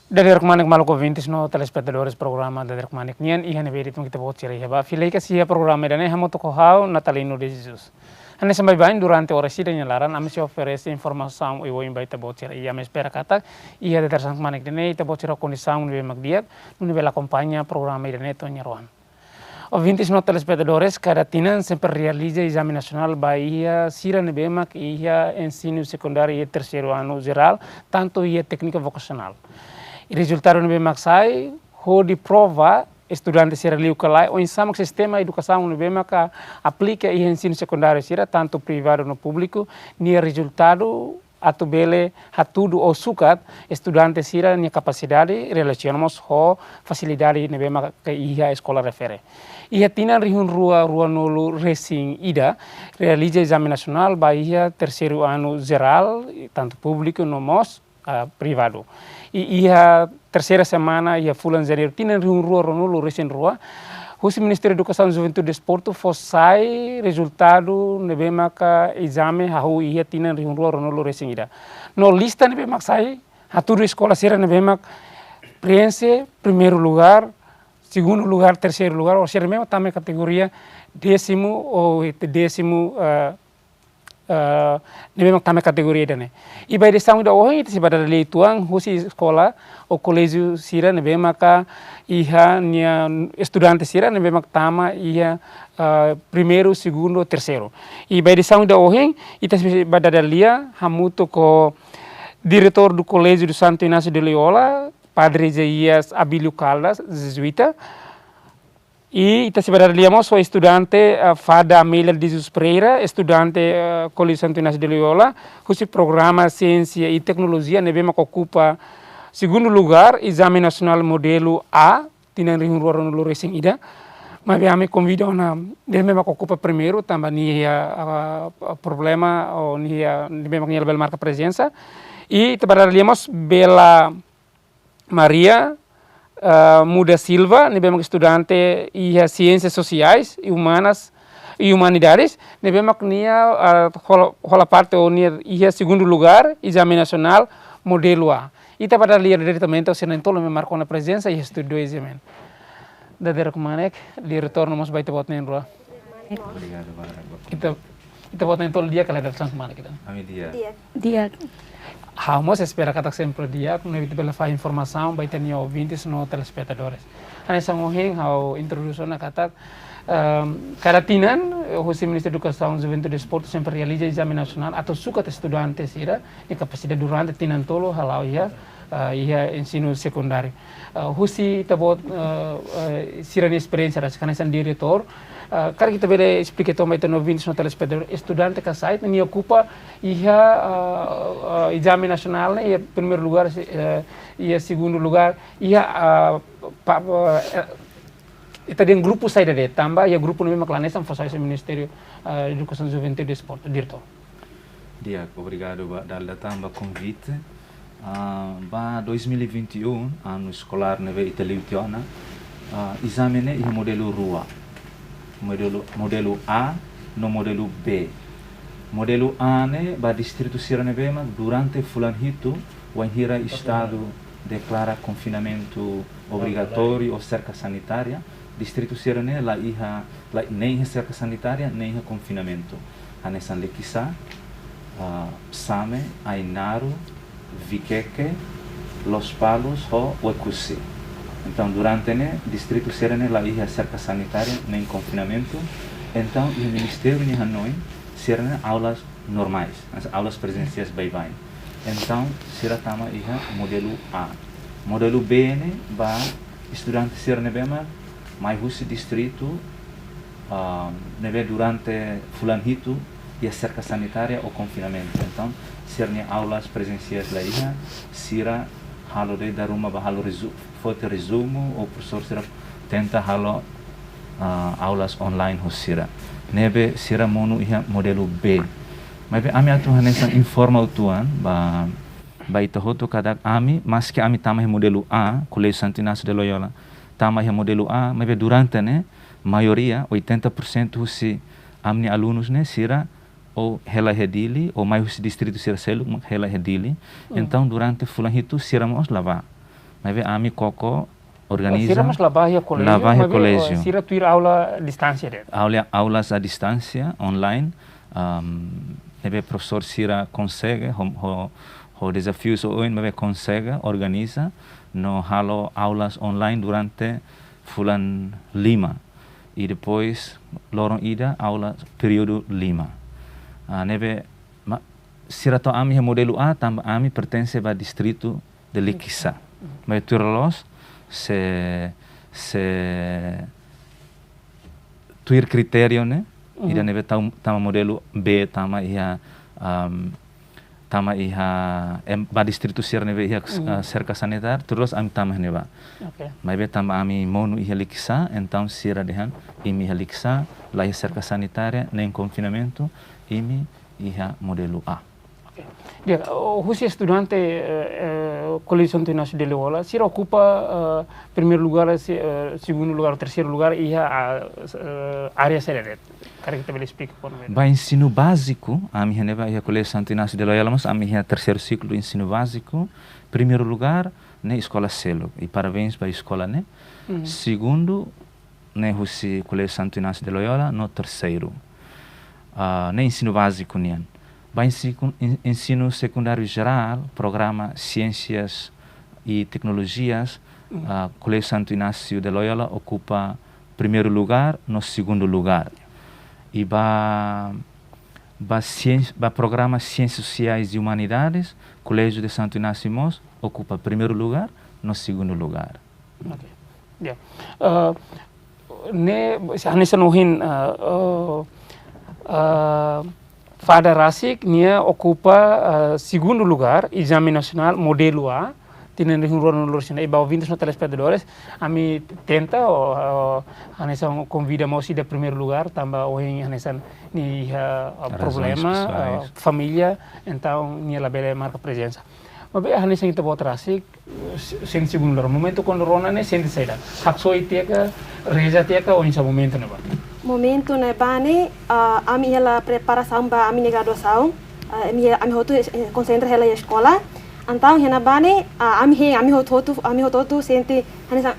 Dari rekumanik maluku ouvintes no telespectadores programa dari rekumanik nian ihan everi tung kita bot ciri heba filei ka sia programa dane hamo to kohau natalino de Jesus. Ane sampai bain durante ora sida nyalaran ame si oferece informação e o imbaita bot ciri ia me espera kata ia de tersang manik dane ita bot ciri condição no magdiak no bela acompanha programa dane to nyaruan. Ouvintes no telespectadores, cada tinan sempre realiza exame nacional Bahia, Sira Nebemak, ia ensino secundário e terceiro ano geral, tanto ia técnica vocacional. O resultado no BEMAC sai, de prova, estudante será liu calai, ou insama que sistema de educação no BEMAC aplica e ensino secundário será tanto privado no público, nem resultado atu bele hatudo ou sukat estudante sira ni capacidade relacionamos ho facilidade ne BEMAC que ia escola refere. Ia tina rihun rua nulu racing ida realiza exame nacional Bahia terceiro ano geral tanto público no mos privado. E ia terceira semana ia fulan janeiro tina rihun rua nulu racing rua o Ministério da Educação, Juventude e Desporto sai resultado ne BEMAC exame hahu ia tina rihun rua nulu racing ida. No lista ne BEMAC sai hatudo escola sira ne BEMAC preenche primeiro lugar, segundo lugar, terceiro lugar, ou seja, mesmo também categoria décimo ou décimo memang também categoria dane. E by the sound oh itu si pada leituang husi sekolah o colégio sira ne BEMAC iha nia estudante sira ne BEMAC tama iha primeiro, segundo, terceiro. E by the sound oh itu si pada dalia hamuto ko diretor do colégio do Santo Inácio de Loyola, Padre Isaías Abilio Caldas, jesuíta, e ita se badaliamos o estudante Fada Amélia de Jesus Pereira, estudante Colégio Santo Inácio de Loyola, cujo programa Ciência e Tecnologia, ne BEMAC ocupa segundo lugar, exame nacional modelo A, tina rihun rua no racing ida, mas me convido na ne BEMAC ocupa primeiro, também nia problema ou nia BEMAC nia marca presença, e ita badaliamos Bela Maria Muda Silva, ne BEMAC estudante e ciências sociais e humanas e humanidades, ne BEMAC nia rola parte ou nia ia segundo lugar, exame nacional modelo A. E tá para ler diretamente o senentolo me marcou na presença e estudou o exame. Da derkumanek, di retorno mas baita bot nen rua. Obrigado, Kita bot nen tol dia kala datang kemana kita. Ami dia. Dia. Vamos esperar kata sempre dia, no evito bela fa informação, vai ter ouvintes no telespectadores. Ana sa ngohing hau introdução na kata karatinan o Ministério da Educação, Juventude e Desporto sempre realiza exame nacional atau suka estudantes ira e capacidade durante tinan tolo halau ia ensino secundário. Husi tabot sirani experiência das kanesan diretor. Cara kita beda explica toma itu ouvintes no telespectador estudante que sai ni ocupa exame nacional né ia primeiro lugar ia segundo lugar ia ita den grupo saída de tamba ia grupo no mesmo clanesan faz o Ministério da Educação, Juventude e Desporto diretor. Dia, obrigado dal tamba convite. Ba 2021 ano escolar neve Italiutiana exame ne ia modelo rua. Modelo A no modelo B. Modelo A ne ba distrito Sira ne BEMAC durante fulan hitu o hira estado declara confinamento obrigatório ou cerca sanitária. Distrito Sira ne la nem cerca sanitária nem confinamento. Anesan lekisa Same, Ainaro, Viqueque, Los Palos ou Uecusi. Então, durante o distrito Serene, lá ia cerca sanitária, nem confinamento. Então, o Ministério de Hanoi, Serene, aulas normais, as aulas presenciais bye-bye. Então, será tama ia modelo A. Modelo B, ba estudante Serene BEMAC, mais o distrito, neve durante fulanhito, ia cerca sanitária ou confinamento. Então, Serene aulas presenciais lá ia, Sira, halo de dar uma bahalo foto resumo ou professor Sira tenta halo aulas online Sira. Nebe Sira mono ia modelo B. Mas ami atu hanesan informal tuan ba ita hoto kada ami mas que ami tama modelo A, Colégio Santo Inácio de Loyola. Tama modelo A, mas durante maioria 80% se amni alunos Sira ou hela redili ou mais distrito Sira selo hela redili. Então durante fulan itu Sira mos lava Mas ami koko Sira organiza mas labahia colégio. Labahia mas colégio. Sira tuir aula distância dele. aulas à distância, online. Nebe professor Sira consegue, o desafio hoje nebe consegue, organiza, no halo aulas online durante fulan 5. E depois, lorong ida, aula período 5. Nebe, Sira to ami modelo A, tambah ami pertence ao distrito de Likisa. Mas tuirlos, se tuir critério, né? Ida nebe tama modelo B, tama ba distrito Sira nebe iha cerca sanitar, terus ami tama neba. Okay. Mas tama ami monu iha Likisa, então Sira dehan imi iha Likisa, lá iha cerca sanitária, nem confinamento, imi iha modelo A. Dia, khusus estudante Colégio Santo Inácio de Loyola, Sira ocupa primeiro lugar, segundo lugar, terceiro lugar e a área sede. Cara kita boleh explica por nós. Ba ensino básico, a minha neva ia Colégio Santo Inácio de Loyola, mas a minha terceiro ciclo de ensino básico, primeiro lugar, na escola Selo, e parabéns para a escola, né? Segundo, na Colégio Santo Inácio de Loyola, no terceiro. Na ensino básico, nian. Ba ensino secundário geral, programa Ciências e Tecnologias, Colégio Santo Inácio de Loyola ocupa primeiro lugar, no segundo lugar. E ba programa Ciências Sociais e Humanidades, Colégio de Santo Inácio Mos ocupa primeiro lugar, no segundo lugar. Okay. Ya. Hanesa nohin Fada Rasik nia ocupa segundo lugar, exame nacional modelo A. Tienen e bem-vindos no telespectadores. A mim tenta Hanesa convida mosi de primeiro lugar, também hoje Hanesa ni problema família, então ni la bela marca presença. Mas Hanesa kita buat Rasik sen segundo lugar. Momento quando Rona ne sente saída. Haksoi tiaka, reza tiaka ou insa momento ne ba. Momento na bane a minha preparação para a minha graduação, a minha hotu concentra ela na escola. Então na bane a minha hotu sente hanisa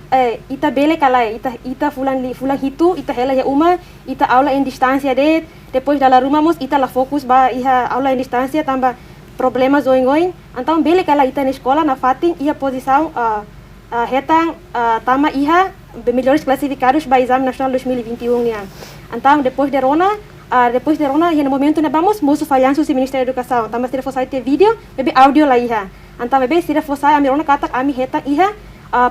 ita bele kala ita fulan hitu ita ela ya uma ita aula em distância de depois da rumah mus ita la fokus ba iha aula em distância tambah problemas oing. Então bele kala ita na escola na fatin ia posição hetang tama iha melhores classificados para o Exame Nacional 2021 nia. Então depois de Rona, no momento na vamos moço falhanço do Ministério da Educação. Então se for sair vídeo, bebe áudio lá iha. Então bebe se for sair a Rona kata ami hetang iha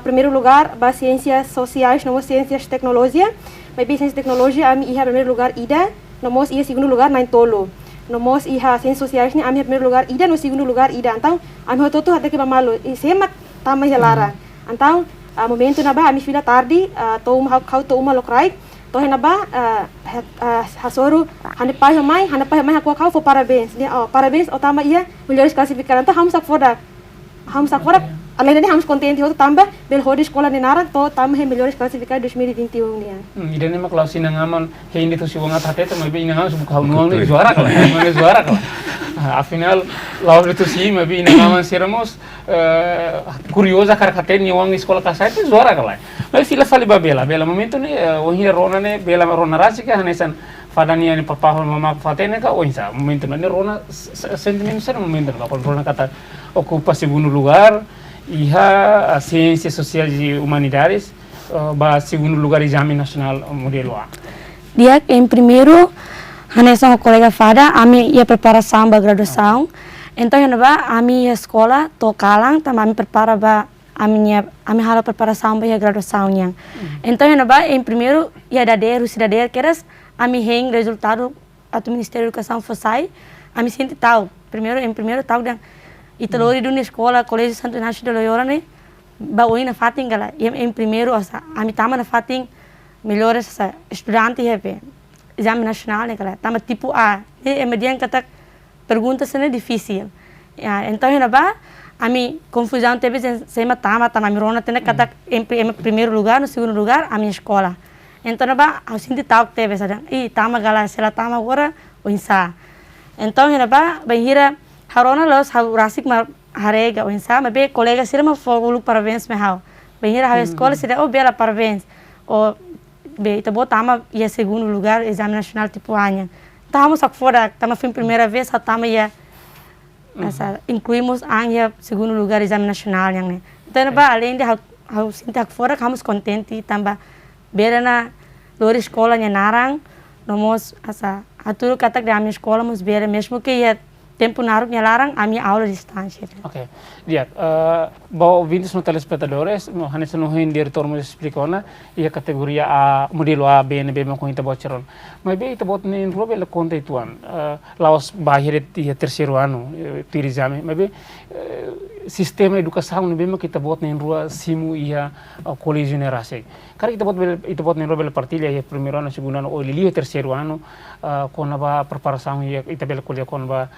primeiro lugar para ciências sociais, não ciências tecnologia. Bebe ciências tecnologia ami iha primeiro lugar ida, não mos iha segundo lugar na tolo. Não mos iha ciências sociais ni ami primeiro lugar ida, no segundo lugar ida. Então ami hototo até que malu. Semak tama lara. Então momento na ba ami fila tarde to uma lokrai to na ba hasoru hanapai mai aku kau for parabéns dia parabéns otama ia melhores classificados então hamsak foda além de hams contente outro tambah bel hodi sekolah nenaran to tambah melhores classificados 2021 dia ida nema kalau sinangaman he ini tu siwangat hate to mabe inangaman subuh kau nuang ni juara kala afinal lawan itu sih mabe inangaman siramos curiosa karkate ni wang sekolah kasai itu juara kala mas fila fali bela momento ni wahi Rona ne bela Rona Rasik hanesan fadania ni papa mama fatene ka oinsa momento ni Rona sentimen ser momento kalau Rona kata ocupa segundo lugar iha Ciências Sociais e Humanidades ba segundo lugar Exame Nacional modelo A. Dia em primeiro Hanesa colega Fada ami ia preparação para graduação. Então a minha escola to kalang também prepara para a minha preparação para a graduação yang. Então em primeiro ia dader keras ami heng resultado do Ministério da Educação fossai ami sente tal em primeiro tal dan italori dunia escola Colégio Santo Inácio de Loyola ne ba oi na fating gala em primeiro ami tama na fating melhores estudante hepe Exame Nacional ne gala tama tipo A e median kata pergunta sene difícil. Ya, então ami confusão teve sem tama mi Rona tena kata em primeiro lugar, no segundo lugar a minha escola. Então eu sinto tal que teve sadang tama gala sela tama agora o insa. Então bem hira Harona los Rasik harega o insa, mas be colega sira ma fogo parabéns me hau. Bem ir à escola sira bela parabéns. O be ita botama ia segundo lugar exame nacional tipo anha. Estamos aqui fora, estamos em primeira vez, estamos ia incluímos anha segundo lugar exame nacional yang né. Então além de hau sinta aqui fora, estamos contentes também. Bera na luar escola nya narang, nomos aturo kata di minha escola mus bera mesmo que ia tempo narup nya larang a minha aula distância. Ok, lihat, bahwa ouvintes no telespectadores, hanes no hin diretor mo explicou na ia kategoria A, modelo A, B, N, B, mo kung itabot charon. Mas be itabot ni robe la conta ituan, laos bahir ia terceiro ano, tiri exame, mas be sistema educação ni be mo kitabot ni rua simu ia colégio generasi. Kari itabot ni robe la partilha ia primeiro ano, segundo ano, ou lili terceiro ano, com a preparação ia itabela colher com a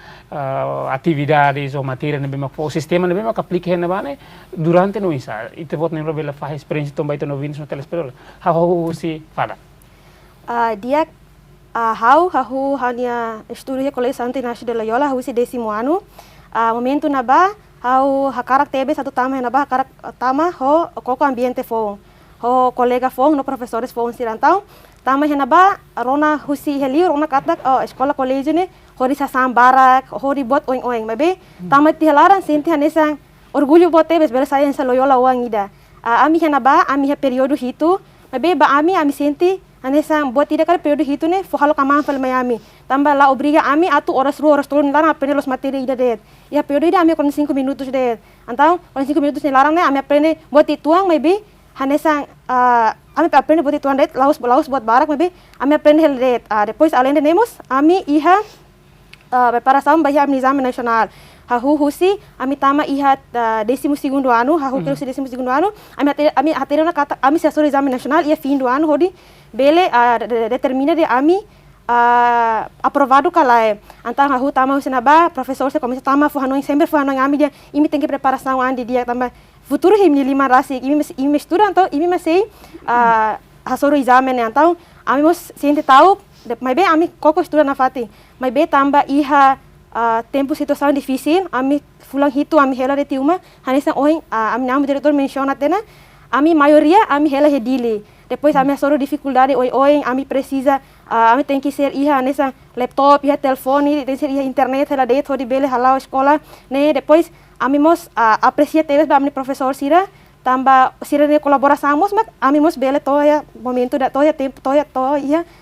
atividades ou matéria na bem o sistema na bem que aplica na bane durante no insa ite bot nem robela faz experiência também to no vindos no telespectador how se fala dia hau hanya estudo ya Colégio Santo Inácio de Loyola hau si 10º ano momento na ba hau hakarak tebe satu tama na ba hakarak tama ho koko ambiente fo ho colega fo no professores fo sirantau tama hena ba rona husi heli rona katak escola colégio ne hori sasam barak hori bot oing mabe tamat ti halaran senti hanesang orgulho bote bes bela saya sa Loyola uang ida ami hena ba ami ha período hitu mabe ba ami senti hanesang bot ida kar período hitu ne fo halo kamang fal Miami tamba la obriga ami atu horas turun lá aprender los materi ida det ia período ida ami con 5 minutos det então con 5 minutos ne larang ne ami aprende bot ituang mabe hanesang ami aprende bot ituang det laus bot barak mabe ami aprende hel det depois além de nemos ami iha preparação bahia exame nacional hahu husi ami tama ihat 12º ano hahu kero 12º ano ami hatero na kata ami sasor exame nacional ia fim do ano hodi bele determina de ami aprovado kalae então hahu tama usina ba professor se começa tama fuhanong sempre fuhanong ami dia imi tem que preparação andi dia tama futuro him lima rasi imi mistura então imi masei hasoro exame ne então ami mos sente tahu mas bem ami koko estuda na fati mas bem tamba iha tempo situação difícil ami fulang hitu ami hela de tiuma hanesa oing ami namu diretor menciona tena ami maioria ami hela hedili depois ami soro dificuldade oing ami precisa ami tem que ser iha nessa laptop iha telefone tem que ser iha internet hela de todo bele halau escola né depois ami mos aprecia teves ba ami professor sira tamba sira de colaboração mos mas ami mos bele toya momento da toya tempo toya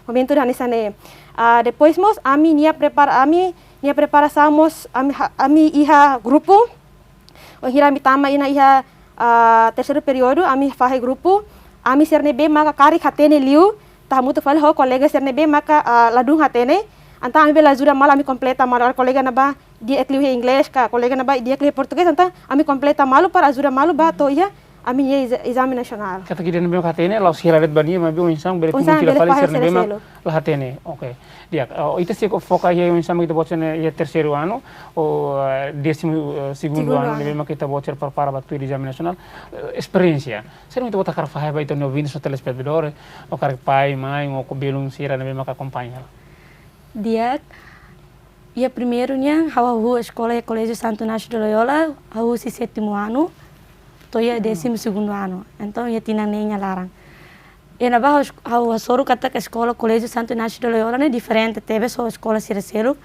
momento da nessa né depois mos ami nia preparação mos ami iha grupo o hira mi tama ina iha terceiro período ami fahe grupo ami serne be maka kari hatene liu tamu tu fale ho colega serne be maka ladung hatene anta ami bela ajuda mal ami completa mal colega na ba dia ekliu inglês ka colega na ba dia ekliu português anta ami completa malu para ajuda malu ba to ia ami exame nacional kata kita nebe hatene laus hiraret bani mabe un insang bele kumu kila fale serne be la hatene okay dia itu sih foca ia un insang kita bocene ia terceiro ano o 12º ano nebe kita bocer para batu di exame nacional experiência ser muito botar carfaha ba itu no vindos no telespectadores o car pai mãe o belum sira nebe maka acompanhar dia ia primeiro nya hawa escola Colégio Santo Inácio de Loyola hawa si 7º ano to ia 12º ano então ia tina nenya larang ena ba hawa soro kata escola Colégio Santo Inácio de Loyola né diferente teve só escola Ciracelo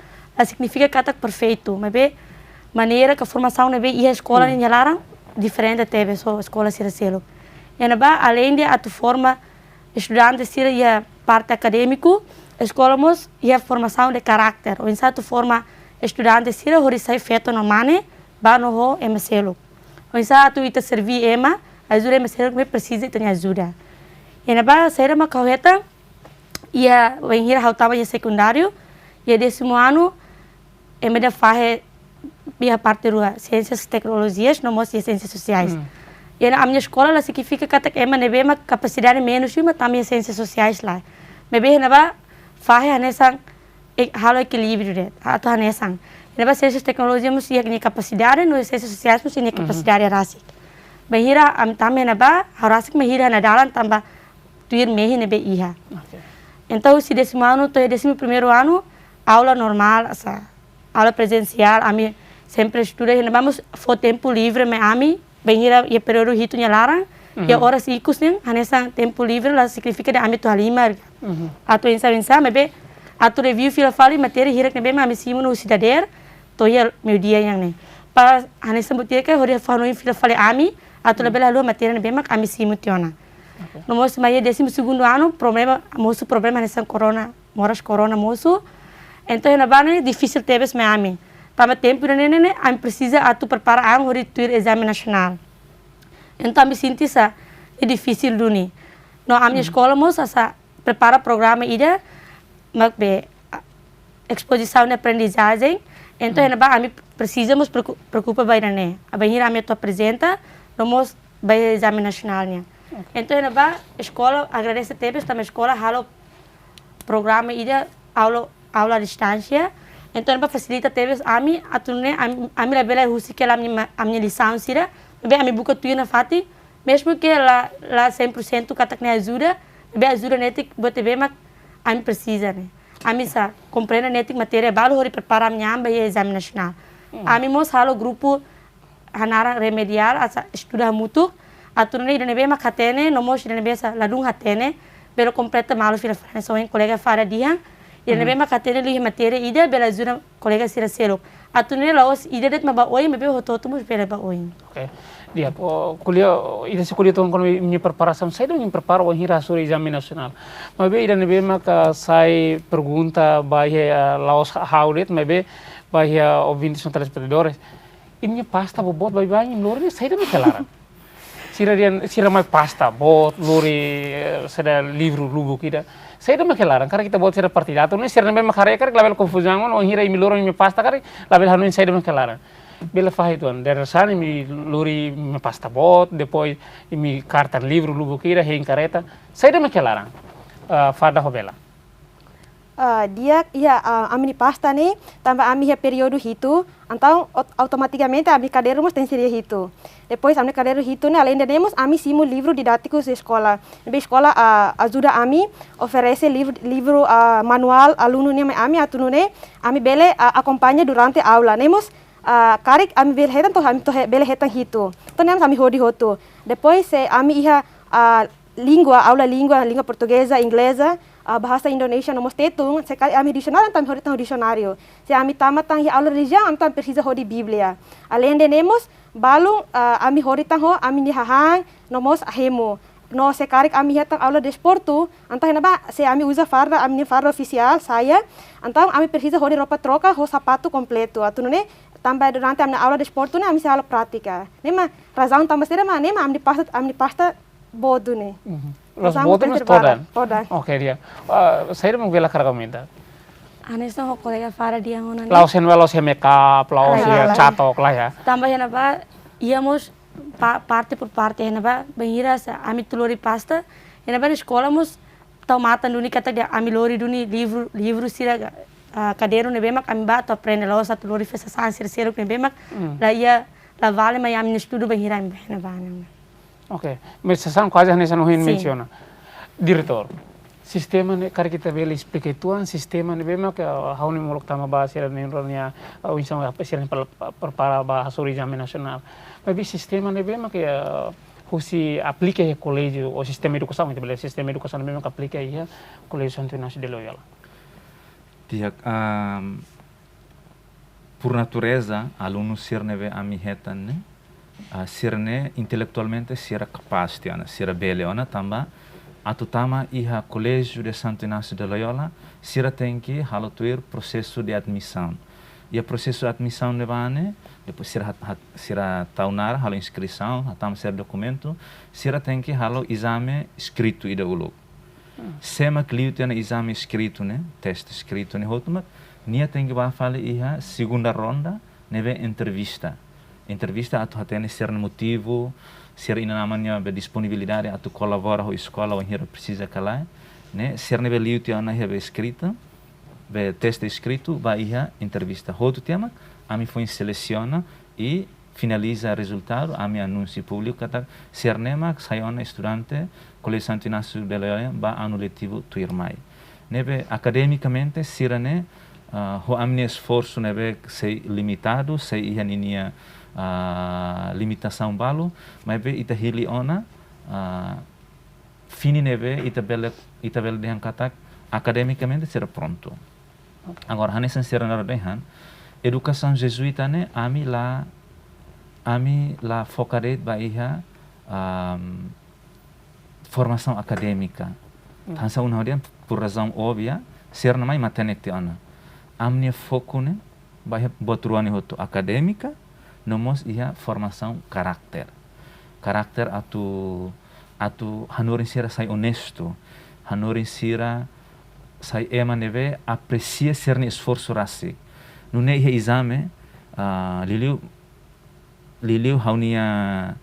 significa kata perfeito mas be maneira que a formação né be ia escola nenya larang diferente teve só escola Ciracelo ena ba além de atu forma estudante sira ia parte acadêmico escola mos ia formação de caráter ou satu forma estudante sira hori sai feto no mane ba no ho emselo ou satu ita servi ema ajuda emselo me precisa tem ajuda ena ba saira ma kauheta ia wenhira hautaba ia secundário ia 10º ano emeda fahe ia parte rua ciências e tecnologias no mos ia ciências sociais e a minha escola ela significa que ema nebe ma capacidade menos mas também ciências sociais lá mebe na ba fahe hanesang halo equilíbrio de atau hanesang neba ciências tecnologia mus ia ni capacidade no ciências sociais mus ni capacidade rasik bahira am também na ba harasik mahira na dalan tamba tuir mehi nebe iha então se 10º ano to 11º ano aula normal asa aula presencial ami sempre estuda, e vamos for tempo livre, me ami, benhira e período hito nya larang, e horas ikus nih, hanesa tempo livre lá significa de ami tu halimar, atu insa, mebe, atu review fila fali materi hirak nebe ami simu no sidader, to ya meu dia yang nih, pas hanesa butia ke hori fanoin fila fali ami, atu lebih lalu materi nebe mak ami simu tiona. Nomos maia 12º ano, problema hanesa corona, moras corona moço, então na bana difícil tebes me ami. Tama tempo nene, ami precisa atu preparar hori tuir exame nacional. Então ami sinti sa é difícil duni. No a minha escola moça sa prepara programa ida, mak be exposição de aprendizagem. Então ami precisamos preocupa bem nene. Abahir ami tu apresenta, nomos bem exame nacional nya. Então escola agradece tebes tama escola halo programa ida aula à distância. Então facilita tebes ami atune ami labela husi que a minha lição sira, bem ami buka tuir na fati, mesmo que lá 100% kata kena ajuda, bem ajuda netik buat bem mak ami precisa né. Ami sa compreende netik matéria balu hori prepara minha amba e exame nacional. Ami mos halo grupo hanara remedial asa estuda mutu, atune ida bem mak hatene, nomos ida bem sa ladung hatene, belo completa malu fila franso em colega fara dia. Ida bem mak hatene li matéria ida bela ajuda colega sira selo. Atune laos ida det maba oi mebe hototo mus bela ba oi. Okay. Dia kuliah ida se kuliah tuan kono minha preparação sai do minha preparo o hira sobre exame nacional. Mas be ida nebe mak sai pergunta bahia laos haudet mebe bahia ouvintes são telespectadores. E minha pasta bobot bai lori sai do mekelara. Sira mai pasta bot lori sada livro lubu kita. Saya dah makelarang karena kita buat sira partidato nih sira nebe makare kar label confusão on hira imi loro imi pasta kar label hanuin saya dah makelarang. Bela faz tuan dari sana imi lori imi pasta bot depois imi carta livro lubu kira hein careta saya dah makelarang. Fada hobela. Dia ami pasta nih tambah ami ya período hito, então automaticamente ami cadernos tem seria hito. Depois ami caderno hito nih além de ami simu livro didáticos de escola. Nebe escola ajuda ami oferece livro manual aluno nih ami atunune ami bele acompanha durante aula. Nemos karik ami bele hetan to ami to bele hetan hito. To nemos ami hodi hoto. Depois ami iha aula língua portuguesa, inglesa, bahasa Indonesia nomos tetung, sekali ami dicionário, então hori tang dicionário. Se ami tamatang aula religião, então precisa hori Bíblia. Além de nemos, balung ami hori tang ho, ami nihahang, nomos ahemo. No sekarik ami hetang aula de esportu, então henaba se ami usa farda, ami farda oficial, saya, então ami precisa hori roupa troca, ho sapato completo. Atunune tambah durante ami aula de esportu, ami se aula prática. Nema razão tambah sera ma nema ami pasta bodo nih. Los bodos mas podan. Podan. Oke dia. Saya mau bela cargamenta. Anesta ho colega fara dia ngonan. Laos makeup, laos catok lah ya. Tambah ya napa, íamos parte por parte ya napa, benhira sa ami tulori pasta, ya napa na escola mos tomatan duni kata dia ami lori duni livro sira caderno nebe mak ami ba to aprende laos sa tulori fesa san sira nebe mak, la ia la vale ma ami estudo benhira ami napa. Oke, mas sasam quase nessa não menciona. Diretor, sistema ne cara kita bela explica tuan sistema ne bema que hauni molok tama bahasa era neuronia ou então apa sih para bahasa exame nacional. Mas sistema ne bema que se aplica em colégio o sistema de educação, então sistema de educação mesmo que aplica aí colégio Santo Inácio de Loyola. Dia por natureza aluno ser neve amihetan ne sirne intelectualmente sira capaz tiana sira beleona tamba atutama iha colégio de Santo Inácio de Loyola sira tem que halotuir processo de admissão e o processo de admissão levane depois sira taunar halo inscrição atam ser documento sira tem que halo exame escrito ida uluk sema clio tiana exame escrito né teste escrito né hotuma nia tem que ba fale iha segunda ronda neve entrevista atau hatene ser motivo, ser ina namanya disponibilidade atau colabora com a escola onde precisa calar, né? Ser nível liu tiana hebe escrita, be teste escrito, vai ia entrevista. Outro tema, a mim foi seleciona e finaliza o resultado, a mim anúncio público kata ser nema sayona estudante Colégio Santo Inácio de Loyola ba ano letivo tuirmai. Nebe academicamente sirane ho amni esforço neve sei limitado, sei ihan inia limitação balo, mas be ita hili ona fini neve ita bele dehan katak academicamente ser pronto. Agora hane sincero na dehan educação jesuíta ne ami la focaret ba iha formação acadêmica. Hansa una hodian por razão óbvia ser na mai maternity ana. Amnia foco ne ba botruani hoto acadêmica nomos iha formação karakter. Karakter atu hanurin sira sai honesto, hanurin sira sai ema neve aprecia ser ni esforço rasi. Nune iha exame liliu haunia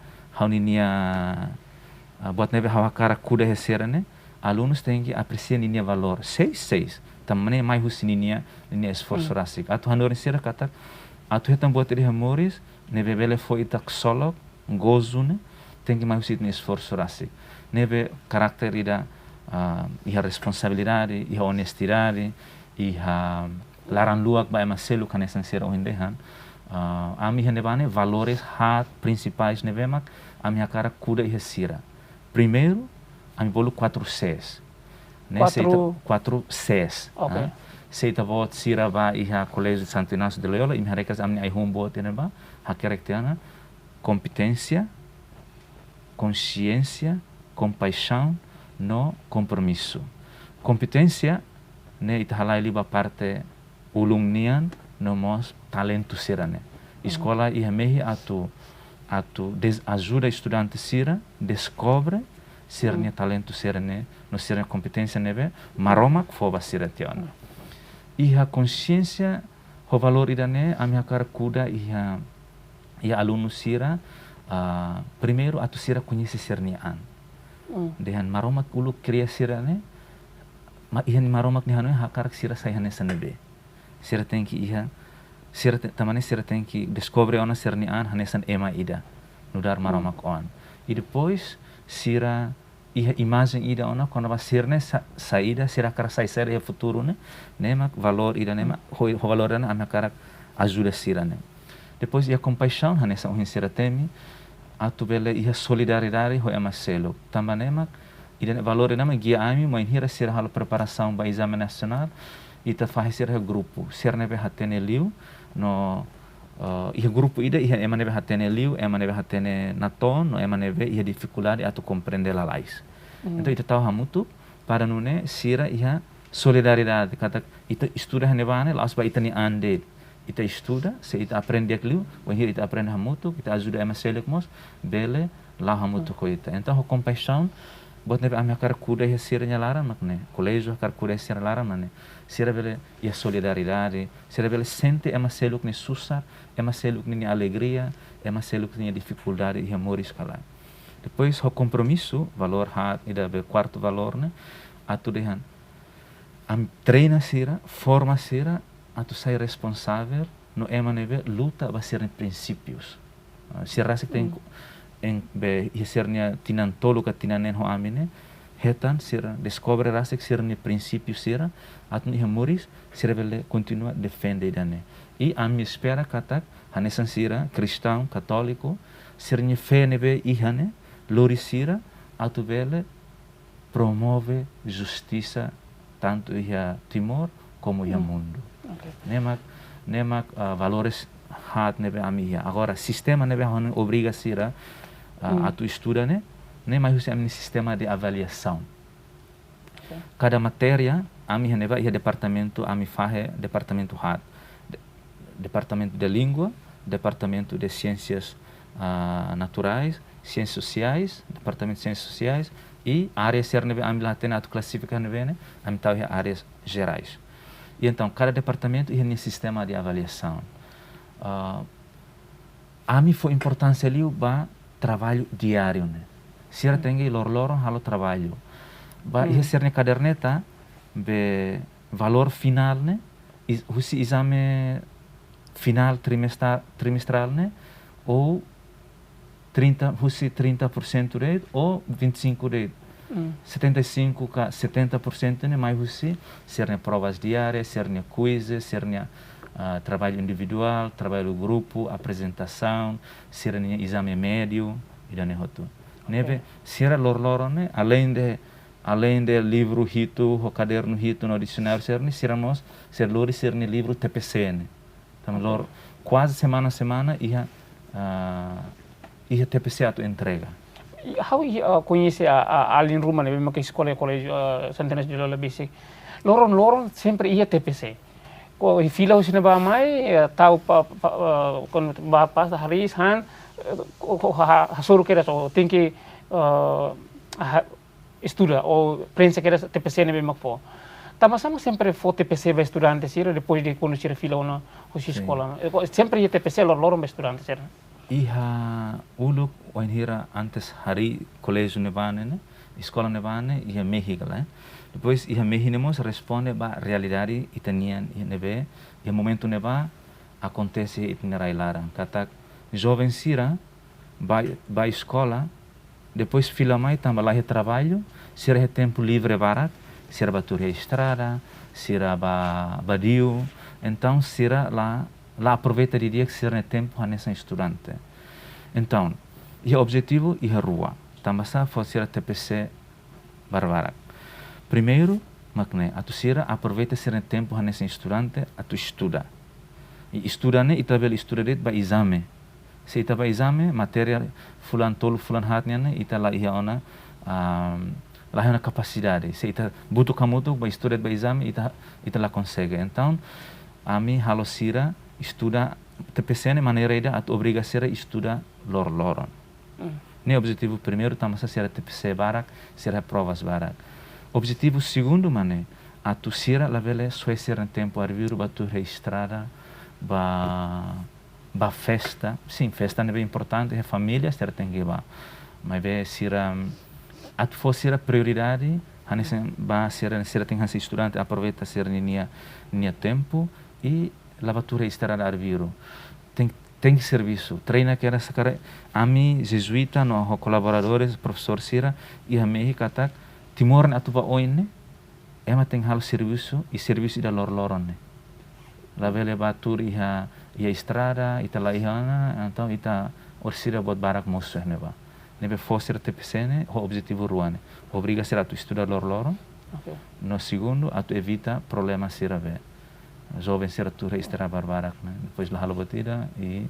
buat neve hawakara kuda heserane alunos têm que apreciar ninia valor 6 tamane mai husininia ninia esforço rasi. Atu hanurin sira kata atu hetam buat iri hamoris neve bele foi itak solok gozo ne tem que mais usar esforço rasi. Neve karakter ida iha responsabilidade, iha honestidade, iha laran luak ba emaselu kanesan sira ohindehan. Ami hanebane valores hat principais nevemak ami hakara kuda iha sira. Primeiro, ami bolu 4 Cs. 4 Cs. Okay. Seita vot sira ba iha Colégio Santo Inácio de Loyola, imi harekas amni ai humbo teneba, hakerektiana, competência, consciência, compaixão, no compromisso. Competência, ne itahalai liba parte ulumnian nomos talento sira ne. Escola iha mehi atu ajuda estudante sira, descobre sirnya talento sira ne, no sirnya competência neve, maromak foba sira tiana. Iha consciência, ho valor idane, ami hakar kuda iha aluno sira, primeiro atu sira conhece sirnian. Dehan maromak ulu kriya sira ne, ihan maromak ni hanu hakar sira sai hane sanebe. Sira tem que iha tamane sira tem que descobre ona sirnian hane san ema ida, nudar maromak on. E depois sira iha imagem ida ona quando va sirne saída sira kara sai ser futuro ne, nemak valor ida nemak ho valor ana ami hakar ajuda sira ne. Depois iha compaixão hane san ohin sira temi atu bele iha solidariedade ho emaselo. Tambah nemak ida valor nama guia ami main hira sira halo preparação ba exame nacional ita faz sira grupo sira nebe hatene liu no iha grupo ida iha ema nebe hatene liu ema nebe hatene naton no ema nebe iha dificuldade atu compreender la lais. Então ita tahu hamutu para nune sira iha solidariedade kata ita estuda hanebane laos ba ita ni ande ita estuda, se ita aprende aquilo, wahir ita aprende hamutu, kita ajuda ema selek mos, bele lá hamutu ko ita. Então ho compaixão, bot nebe ami hakar kuda ia sira nyalaran makne, colégio hakar kuda ia sira laran makne, sira bele ia solidariedade, sira bele sente ema seluk ni susah, ema seluk ni alegria, ema seluk ni dificuldade ia moris kala. Depois ho compromisso, valor hat, ida be quarto valor ne, atu dehan, am treina sira, forma sira, atu sai responsável no ema neve luta ba ser princípios. Sira rasa tem en be sernia tinan tolu ka tinanen ho amine hetan sira descobre rasa que ser ni princípios sira atu ni moris sira vele continua defende dane. E a mi espera katak hanesan sira cristão católico ser ni fé neve ihane lori sira atu vele promove justiça tanto ia Timor como ia mundo. Okay. Nemak valores hat nebe amia. Agora sistema nebe hanu obriga sira atu estuda ne mais usa amni sistema de avaliação. Okay. Cada matéria ami nebe ia departamento ami fahe departamento hat. Departamento de língua, departamento de ciências naturais, ciências sociais, departamento de ciências sociais e áreas ser nebe ami latena atu classifica nebe ne ami tau áreas gerais. E então, cada departamento tem um sistema de avaliação. A mim foi importância ali o trabalho diário. Né? Se eu tenho lor halo trabalho. Ia ser na caderneta, be valor final, né? O exame final trimestral, né? Ou 30% rate ou 25% rate. 75 ka 70% né mais você serem provas diárias, serem quizzes, serem trabalho individual, trabalho grupo, apresentação, serem exame médio e dan hotu. Neve sira lor né além de livro hito, o caderno hito no dicionário serem siramos ser lori serem livro TPC né. Então lor quase semana a semana ia TPC atu entrega. How conhece a alin rumah né, mesmo que escola colégio Santo de Loyola basic. Loron sempre ia TPC. Ko fila usina ba mai tahu kon ba pas haris han hasuru kira so tingki estuda ou prensa kira TPC ne mesmo po. Sama sempre foi TPC ba estudante sira depois de conhecer fila ona hosi escola. Sempre ia TPC loron ba estudante sira. Iha uluk oinhira antes hari colégio nevane né, escola nevane iha mehiga lá. Depois iha mehinemos responde ba realidade itanian iha neve, iha momento neva acontece itinerai larang. Kata jovem sira ba escola, depois fila mai tambah lá trabalho, sira tempo livre barat, sira batur estrada, sira ba dio, então sira lá aproveita de dia que sira tempo nessa estudante. Então, o objetivo é a rua. Também sa fazer TPC barbarak. Primeiro, makne, atu sira aproveita sira tempo nessa estudante, atu estuda. E estudane ita bel estuda det ba exame. Se ita ba exame, matéria fulan tolo fulan hatnya ne ita la ia ona lá na capacidade. Se ita butuh kamutu ba estuda ba exame ita la consegue. Então, a mim halo sira estuda TPC ne maneira ida at obriga sira estuda loron. Ne objetivo primeiro tamasa sira TPC barak, sira provas barak. Objetivo segundo mane atu sira la vele sira tempo arviru batu registrada ba festa. Sim, festa é bem importante, é família, sira tem que ba. Mas be sira atu for sira prioridade, hanesen ba sira tem hansi estudante aproveita sira nia tempo e lavatura estrada arviru. Tem serviço. Treina que era sacar ami jesuita no colaboradores professor sira e a mehi katak timor na atuva oine ema tem hal serviço e serviço da loron ne. La vele batur iha estrada ita la ihana então ita orsira bot barak mosso ne ba. Nebe foster TPC ne o objetivo ruane. Obriga sira tu estudar loron. Okay. No segundo atu evita problema sira ve. Jovem ser tu registra barbarak, né? Depois lá halo batida e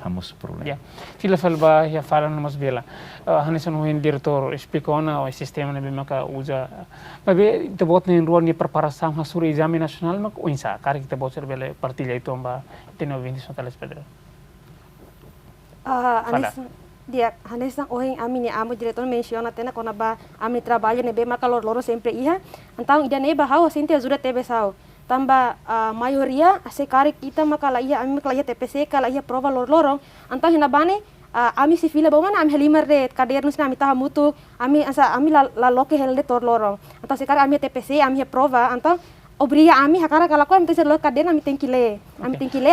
hamos problema. Yeah. Fila falba ya fala numas bela. Hanesan hoin diretor explicona o sistema ne maka usa. Mas te bot ne ruang ni preparação hasuri exame nacional mak uinsa. Kari kita bot ser bela partilha itu amba teno 20 telespectador. Hanesan hoin ami amo diretor menciona tena kona ba ami trabalho ne be maka loro sempre ia. Então ida ne ba hau sente ajuda tebe sao. Tambah maioria sekarang kita maka ia TPC kala ia prova lorong antau hina bane ami si fila bawah ami halimar de kadernus na ami taha mutu ami la loke helde tor lorong antau sekarang ami TPC ami prova antau obriga ami hakara kala ko ami tese lo kaderna ami tenkile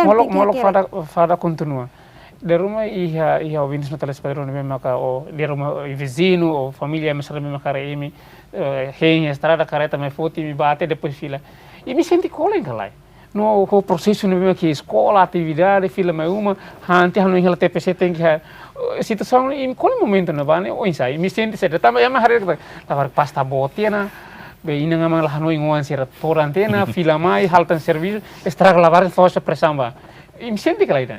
molok fada continua de rumah iha winis no telespectador ne maka o de rumah vizinho ou família mesra me maka imi henha estrada careta me foti me bate depois fila. E me senti colega lá. No processo no que escola, atividade, fila mais uma, hanti hanu hela TPC tem que situação em qual momento na bane o insai me senti certo. Também é mais raro lavar pasta botina, be ina ngamang lahanu inguan sira torantena, fila mai, haltan serviço, estraga lavar força pressão ba. E me senti que lá ida.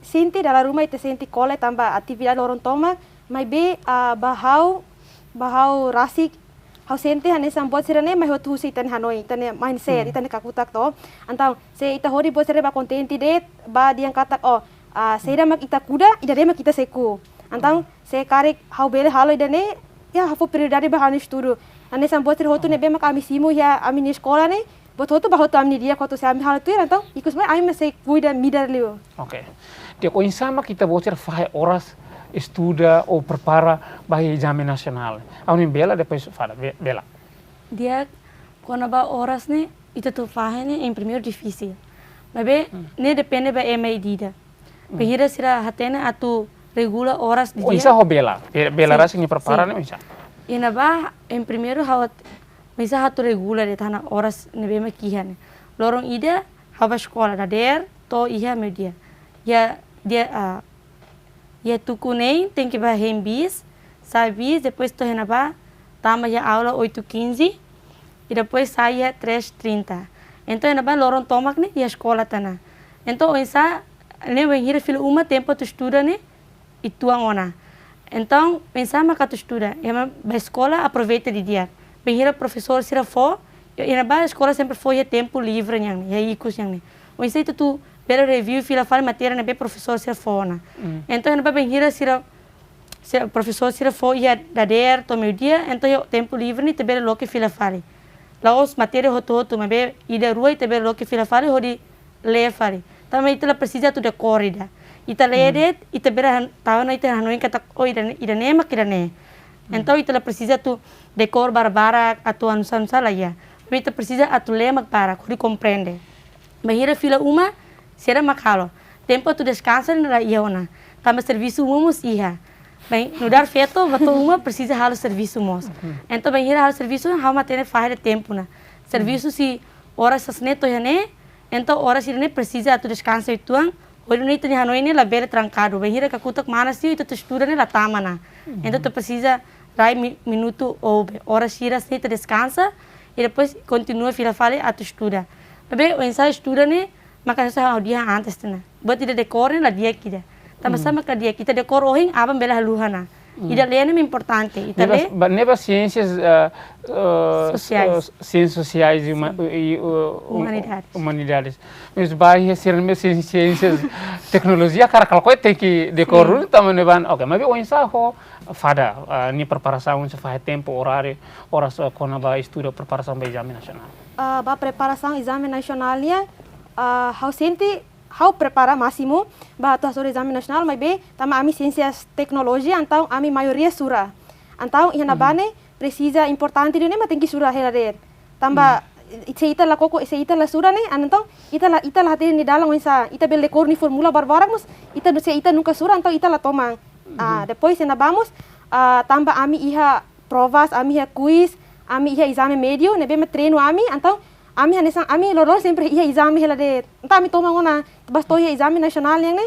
Senti dalam rumah itu senti colega tambah atividade orang toma, mas be bahau rasik hau sente hane sambot sirane mai hotu si tan hanoi tan mindset itan kakutak to antau se ita hori bo sire ba kontenti det ba diang katak seira mak ita kuda ida de mak kita seku antau se karek hau bele halo idane ya hafu prioridade ba hane estudo hane sambot sire hotu ne be mak ami simu ya ami ni sekolah ne bot hotu ba hotu ami dia kotu se ami halo tu antau ikus mai ami se kuida midar liu. Okay. Dia ko insama kita bocor fai horas estuda ou prepara para exame nacional. A bela depois fala bela. Dia quando ba horas ne ita tu fahene em primeiro difícil. Mas be ne depende ba medida. Behira sira hatena atu regula horas de Oh, dia. isa ho bela. Bela Sim, rasa ni prepara sim. ne isa. E na ba, em primeiro hawat misa hatu regula de tana horas nebe makihan. Lorong ida hawa sekolah da der to iha media. Ya dia ya tukunei tem que vai bis, sabis, depois to henaba tama ya aula 8:15 e depois saia 3:30. Então henaba lorong tomak ne ya sekolah tana. Então isa ne wenhira filo uma tempo tu estuda ne e tuang ona. Então, pensava que tu estuda, e a escola aproveita de dia. Bem, o professor se for, e a escola sempre foi tempo livre, e aí cus yang. O ensino tu pela review fila fala matéria na bem professor se for na. Então, na bem se o professor se for ia da der to meu dia, então o tempo livre ni tebel lo que fila fale. Lá os matéria hoto mas bem ida rua e tebel lo que fila fale hodi le fale. Também ela precisa tu de corrida. Ita ledet, ita bera tahu na ita hanoin kata oh ida ne mak ida ne. Então ita precisa tu decor barbara atau anusan lah ya. Ita precisa atu le mak para, kuri compreende. Bahira fila uma, será makalo. Tempo tu descansa na iona. Tama serviço umus iha. Bem, no dar feto, bato uma precisa halo serviço mos. Então bahira halo serviço, hau matene fahre tempo na. Serviço si horas sasneto ya ne, então horas ida ne precisa atu descansa ituang. Hoje não tem Hanoi nem lá beira trancado, bem hira kakutak mana sih itu estuda nem lá tamana. Então tu precisa rai minuto ou horas hira se tu descansa e depois continua fila fale a tu estuda. Bem o ensaio estuda nem maka saya dia antes tena. Buat tidak dekor nem lá dia kita. Tambah sama que dia kita dekor ohing abang bela haluhana. Ida lê é importante. Ida lê. Neba ciências Sociais. Ciências sociais e humanidades. Mas vai ser ciências tecnologia cara kalau tem que decorar também neban. Oke, mas o ensaio fada ni preparação se faz tempo horário horas quando vai estudar preparação para exame nacional. Ba preparação exame nacional nya how senti how prepara máximo ba tu sobre exame nacional mas be tama ami ciências tecnologia então ami maioria sura. Então ia bane precisa importante de nem mas tem que sura heladet. Tamba se ita la koko se ita la sura ne então ita la hati ni dalam wensa ita bel dekor ni formula barbara mus ita nunca sura então ita la tomang. Depois na vamos tamba ami iha provas ami iha quiz ami iha exame médio nebe me treino ami então ami hanesan ami loro sempre iha exame heladet. Então ami tomang ona basto iha exame nasional yang ne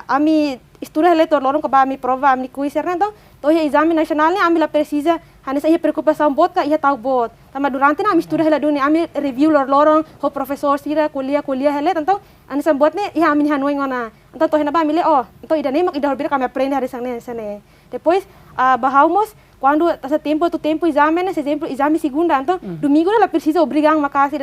ami estuda hele to lorong ka ami prova ami quiz então to iha exame nasional ne ami la precisa hanesa iha preocupação bot ka iha tau bot. Tama durante na ami estuda hele dunia ami review lorong ho professor sira kuliah hele então hanesa bot ne iha ami hanoi ngona. Então to hena ba ami le então ida ne mak ida horbira kami aprende hari sang sane. Depois bahaumus quando essa tempo exame né, exemplo exame segunda então domingo ela precisa obrigar uma casa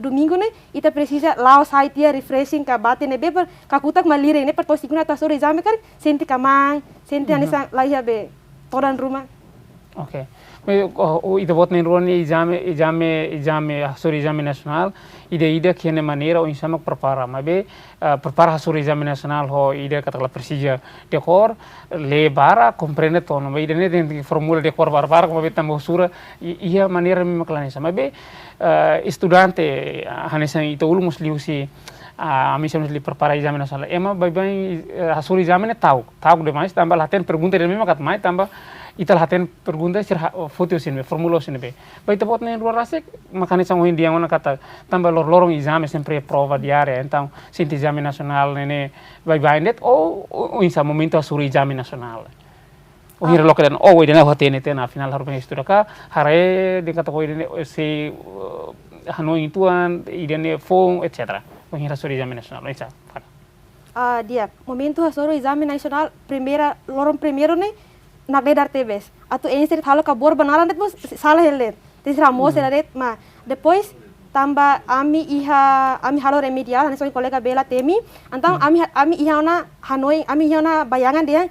domingo né ita precisa lá o site refreshing ka bate ne be per kakutak malire ne per to segunda ta sore exame kan senti kamang senti anisa lá ia be todan rumah. Oke. Ida bot nen roni exame nasional ida kiane maneira o insama prepara mabe prepara sobre exame nasional ho ida katakanlah persija dekor le bara comprende tono mabe ida ne tem formula dekor bara mabe tambah sura ia maneira memaklani sama mabe estudante hanesa ita ulmus liusi ami somos li prepara exame nasional ema bem sobre exame ne tahu demais tambah latihan pergunta dan memang kat mai tambah ita latihan pergunta sir foto sini formula sini be baita bot nen luar rasik makanya sang hin dia ngona kata tambah lorong exame sempre prova diária então sinti exame nasional nene vai net ou insa momento suri exame nasional o hira lokedan o idena hotene tena final harus estudar ka hare de kata ko idene se hanoi tuan idene fong etc o hira suri exame nasional insa Dia momento suri exame nasional lorong primeiro ne nak dedar TVs atau enser halo kabor banaran det bos salah helet tisra mo seladet ma depois tambah ami halo remedial hanes kolega bela temi antang ami iha ona hanoi ami iha ona bayangan dia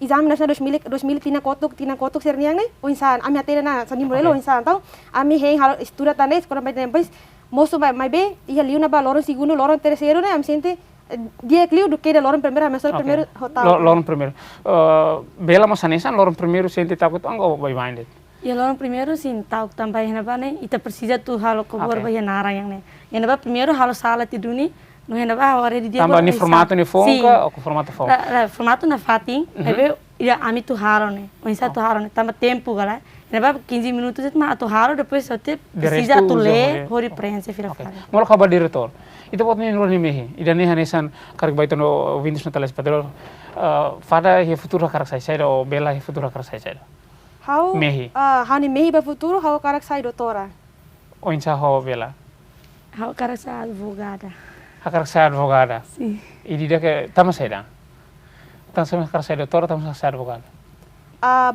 exame nasional 2000 tina kotuk serniang ne o insan ami atena na sani modelo insan antang ami heng halo estuda tane sekolah baik depois moso mai be iha liuna ba lorong segundo lorong terceiro ne am sente dia clio do que de lorong primeiro mas primeiro hotel lorong primeiro bela mas anesan lorong primeiro sente takut anggo vai minded ya lorong primeiro sim tahu tambah hena bane ita precisa tu halo kubur bahia narang yang ne hena ba primeiro halo sala tiduni No hena ba hora di dia. Tambah ni formato ni fonka ou formato fonka? La formato na fatin, ebe ya ami tu haro ne. O insa tu haro ne, tambah tempo gala. Hena ba 15 minutos et ma tu haro depois só te precisa tu ler, hori prensa fira fara. Molo kaba diretor. Itu pot ni nol ni mehi. Ida ni hanesan karik baito no Windows no telespectador. Fada he futuro karak sai o bela he futuro karak sai. Hau Mehi. Hani mehi ba futuro hau karak sai doutora. O insa ho bela. Hau cara sa advogada. Karak sai advogada. Sim. E dia que tama sai dan. Tama sai karak sai doutora, tama sai advogada.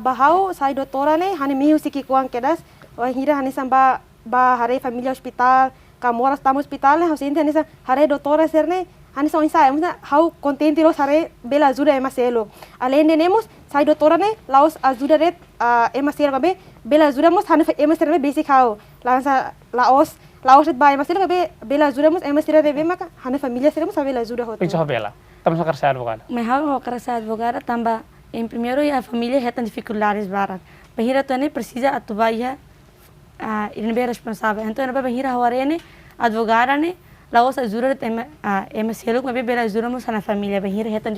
Bahau sai doutora ne hani mehi usiki kuang kedas. Wah hira hani samba ba hare família hospital, kamoras tamu hospital ne hau sente hani sa hare doutora ser ne hani sa insa hau contente los hare bela ajuda emaselo. Além de nemos sai doutora ne laos ajuda ret emaselo kabe bela ajuda mos hani emaselo be basic hau. Lansa laos ret ba emaselo kabe bela ajuda mos emaselo de be maka hani família seremos a bela ajuda hoto. Insa ho bela. Tama sai karak sai advogada. Me hau cara sa advogada tambah em primeiro a família retan dificuldades barat. Bahira tu ne precisa atubar ia ele bem responsável. Então ele vai bahira hawarene advogada ne laos ajuda emaselo kabe bela ajuda mos na família bahira retan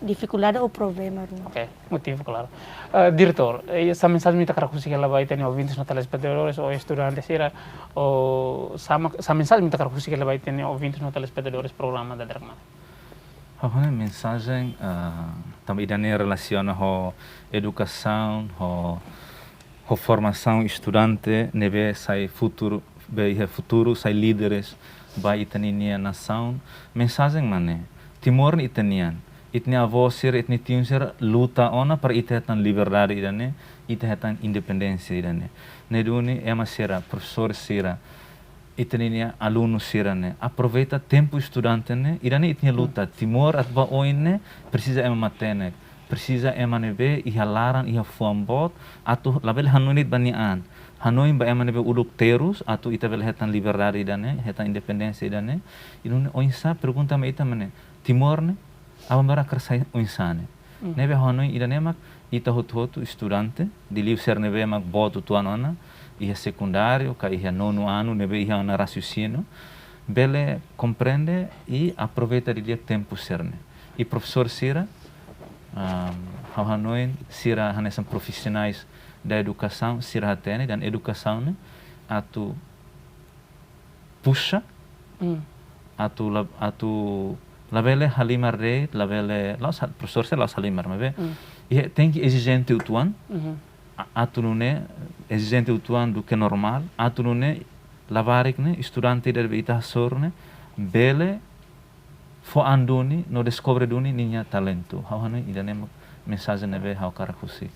dificuldade ou problema. Ok, motivo claro. Diretor, essa mensagem me takar kusi kala baita ni ouvintes no telespectadores ou estudantes era ou essa mensagem me takar kusi kala baita ni ouvintes no telespectadores programa da Derkman. A mensagem também relaciona com educação, com formação estudante, neve sai futuro, sai líderes, vai itania nação. Mensagem mana? Timor itanian, itni avosir, itni tiunsir luta ona para itetan liberdade idane, itetan independência idane. Neduni emasira professor sira. Itania aluno sirane aproveita tempo estudante ne irane itnia luta timor atba oine precisa ema matene precisa ema nebe ihalaran iha fuambot atu label hanunit banian hanoin ba ema nebe uduk terus atu itabel hetan liberdade idane hetan independência idane inune oinsa pergunta me ita mane timor ne abambara kersai oinsane nebe hanoin idane mak ita hotu estudante di liu ser nebe mak botu tuanona ia secundário, ka ia nono ano, nebe ia na raciocínio, bele compreende e aproveita de dia tempo serne. E professor Sira, hanoin Sira hanesan profissionais da educação, Sira hatene dan educação ne, atu puxa, atu labele halimar rei, labele professor Sira laus halimar, mas e tem que exigente o tuan. Atunune exigente utuan do que normal atunune lavarik ne estudante der bita sorne bele fo anduni no descobre duni niña talento hawhane idane mensagem nebe haw karakusi.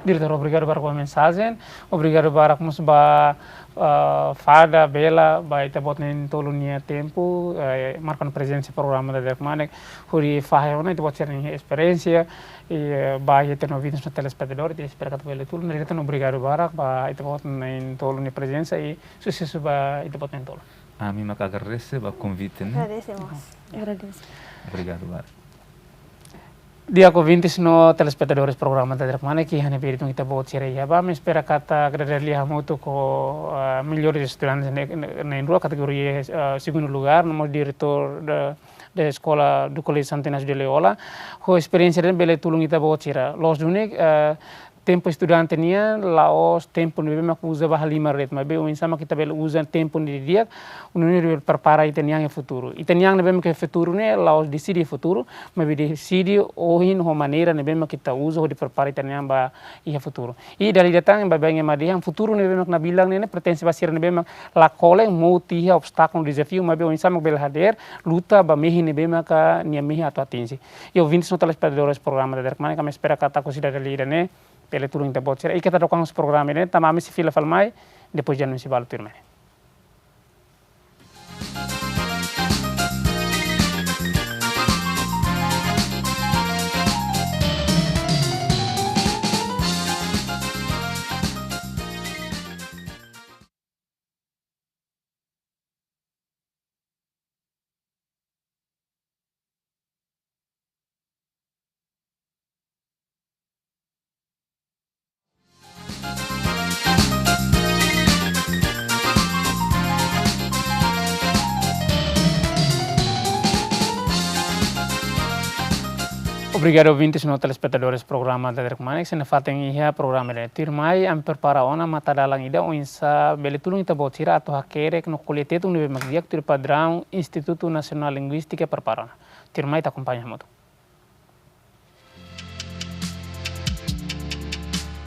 Diretor, obrigado para a mensagem, obrigado para fada bela vai te botar em todo o tempo marcando presença programa da Derkman huri fahona te botar em experiência e vai ter novidades no telespectador e espero que tu tudo então obrigado para te botar em todo o presença e sucesso vai te botar em todo. A mim me agradece o convite, né? Agradeço. Obrigado, Bar. Dia ouvintes no telespectadores programa da Derkman que hane pedi kita bot sire ya ba me espera kata gradali hamuto ko melhores estudantes na rua categoria segundo lugar no diretor da escola do Colégio Santo Inácio de Loyola ko experiência den bele tulung kita bot sira los dunik tempo estudante nia laos tempo nebe mak usa bah lima ret mabe o insama kita bel usa tempo ni dia unir prepara itaniang e futuro itaniang nebe mak futuro ne laos decide futuro mabe decide ohin ho maneira nebe mak kita usa ho di prepara itaniang ba ia futuro e dari datang ba bang madiang futuro nebe mak na bilang ne pretensi basir nebe mak la kole mo tia obstáculo desafio mabe o insama bel hader luta ba mehi nebe mak nia mehi atu atinsi eu vintes no telespectadores programa da Derkman kami espera kata considerar ne pele turun kita bot e kita tocamos programa ini tamami si fila falmai depois já não se vale turma Obrigado, ouvintes no telespectadores programa da Derek se fatem ia programa de tirmai am prepara ona mata dalang ida o insa bele tulung ita botira atau hakere no kolete tu nebe magdiak tu padrão Instituto Nacional Linguística preparana. Tirmai ta acompanha moto.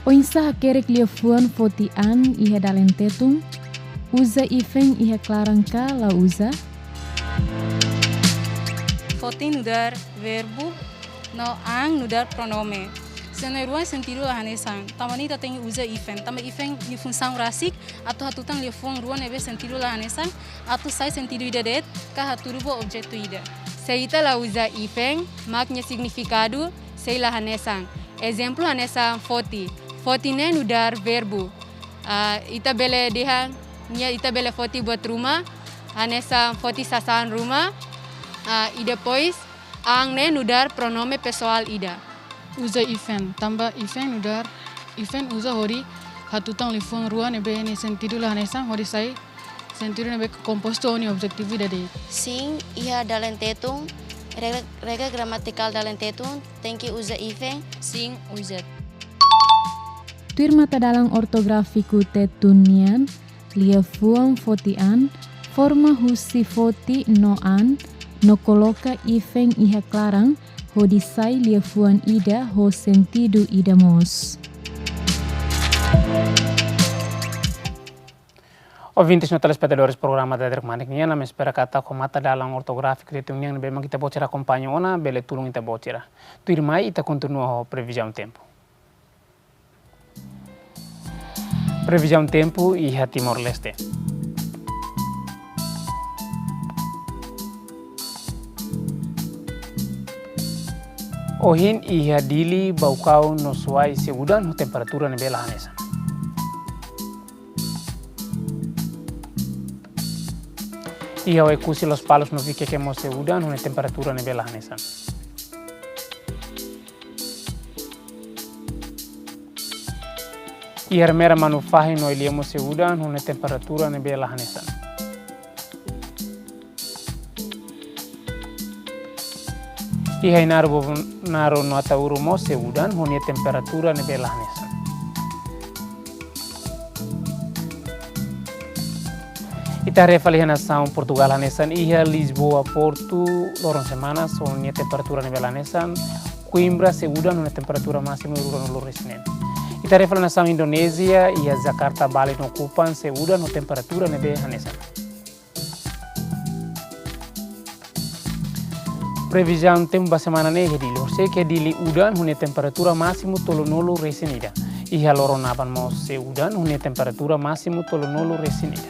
O insa hakere kliafuan fotian iha dalentetung usa ifeng iha klaranka la usa Fotin nudar verbo no ang nudar pronome. Seneruan sentido lahanesan. Tamanita tem usa ifen. Tama ifen ni função rasik atau hatutang lefong ruan ebe sentido lahanesan atau sai sentido ida det ka haturubo objeto ida. Seita la usa ifen maknya significado sei lahanesan. Exemplo hanesan foti. Fotine nudar verbo. Ita bele deha nia ita bele foti buat rumah. Hanesan foti sasaran rumah. E depois ang ne nudar pronome pessoal ida. Usa ifen, tambah ifen nudar, ifen usa hori hatutang lifung ruan ebe ni sentido lah nesang hori sai sentido nebe composto ni objektivi dade. Sim, iha dalentetung, regra gramatikal dalentetung, tem que usa ifen, sim usa. Tuir mata dalang ortografiku tetunian lia fuang fotian forma husi foti noan no coloca ifeng iha clarang ho disai lia fuan ida ho sentido ida mos. Ouvintes no telespectadores programa da Derek Manik nian am espera kata ko mata dalang ortográfico de tungyang be magita bocera acompanha ona bele tulung ita bocera. Tuir mai ita continua ho previsão tempo. Previsão tempo iha Timor-Leste. Ohin iha dili baukau no suai segudan no temperatura nebe lahanesan. Iha ekusi los palos no vike kemo segudan no temperatura nebe lahanesan. Iha mera manufahi no iliemo segudan no temperatura nebe lahanesan. Iha naro no atauru mo segudan honia temperatura nebe lahanesan. Ita refali nação Portugal hanesan iha Lisboa Porto loron semanas honia temperatura nebe lahanesan. Coimbra segudan honia temperatura máxima no loresnen. Ita refali nação Indonesia iha Jakarta Bali no Kupang segudan no temperatura nebe hanesan. Previsão tempo semana ne hedili horse ke dili udan hune temperatura máximo tolonolo resinida. Iha loronaban mo se udan hune temperatura máximo tolonolo resinida.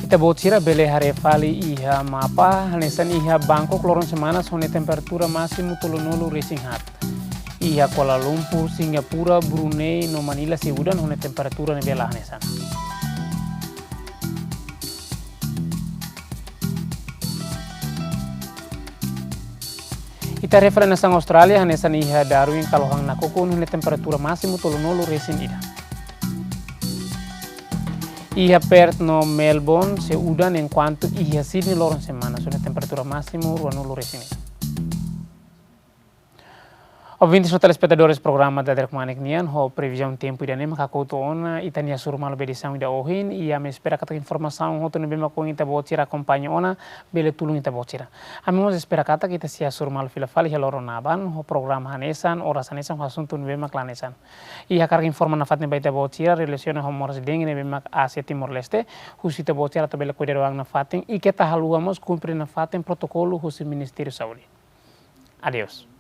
Ita bocira bele hare fali iha mapa hanesan iha Bangkok loron semanas hune temperatura máximo tolonolo resinhat. Iha Kuala Lumpur, Singapura, Brunei, no Manila segudan hune temperatura nebe lahanesan. Ita referen nasang Australia hanesan iha Darwin Kalohang Nakoko hune temperatura máximo tolonolo resinida. Iha Perth no Melbourne segudan enquanto iha Sydney loron semanas hune temperatura máximo ruanolo resinida. Ouvintes no telespectadores programa da Derek Manik nian ho previsão tempo ida nem makakoto ona itania surmal bedição ida ohin ia me espera kata informação ho tunu bema ko ita botira acompanha ona bele tulung ita botira. Amemos espera kata kita sia surmal fila fali heloro naban ho programa hanesan ora hanesan asunto nu bema klanesan. Ia karga informa na fatne baita botira relaciona ho moras deng ne bema Asia Timor Leste husita botira to bele cuidado ang na faten e que ta haluamos cumprir na faten protocolo husi Ministério Saúde. Adeus.